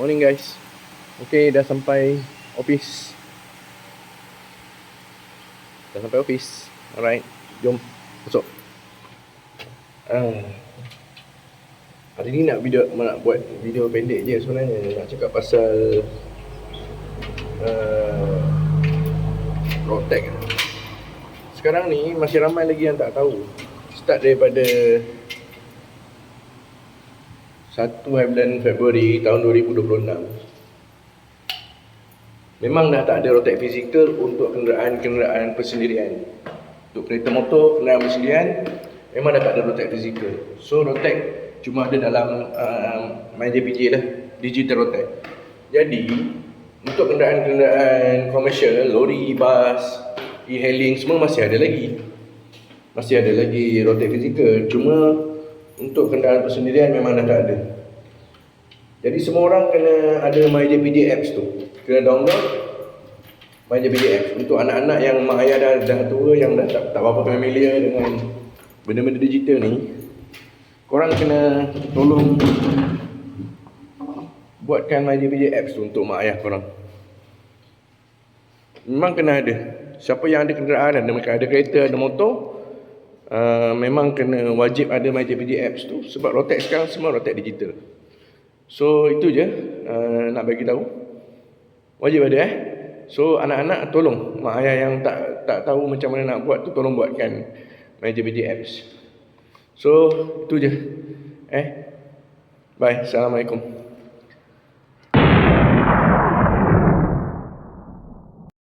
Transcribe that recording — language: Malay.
Morning guys. Okay, dah sampai office. Alright, jom masuk. Hari ni nak buat video pendek je sebenarnya. Nak cakap pasal Rotek. Sekarang ni masih ramai lagi yang tak tahu. Start daripada 1 bulan Februari tahun 2026, memang dah tak ada rotek fizikal untuk kenderaan-kenderaan persendirian. Untuk kereta motor, kenderaan persendirian, memang dah tak ada rotek fizikal. So rotek cuma ada dalam MyJPJ lah, digital rotek. Jadi untuk kenderaan-kenderaan komersial, lori, bas, e-hailing semua masih ada lagi rotek fizikal. Cuma untuk kenderaan persendirian memang dah tak ada. Jadi semua orang kena ada MyJPJ apps tu. Kena download MyJPJ apps. Untuk anak-anak yang mak ayah dah tua, yang dah tak berapa familiar dengan benda-benda digital ni, korang kena tolong buatkan MyJPJ apps tu untuk mak ayah korang. Memang kena ada. Siapa yang ada kenderaan, ada kereta, ada motor, memang kena wajib ada MyJPJ apps tu. Sebab rotek sekarang semua rotek digital. So itu je nak bagi tahu. Wajib ada So anak-anak tolong mak ayah yang tak tahu macam mana nak buat tu, tolong buatkan MyJPJ apps. So itu je. Bye. Assalamualaikum.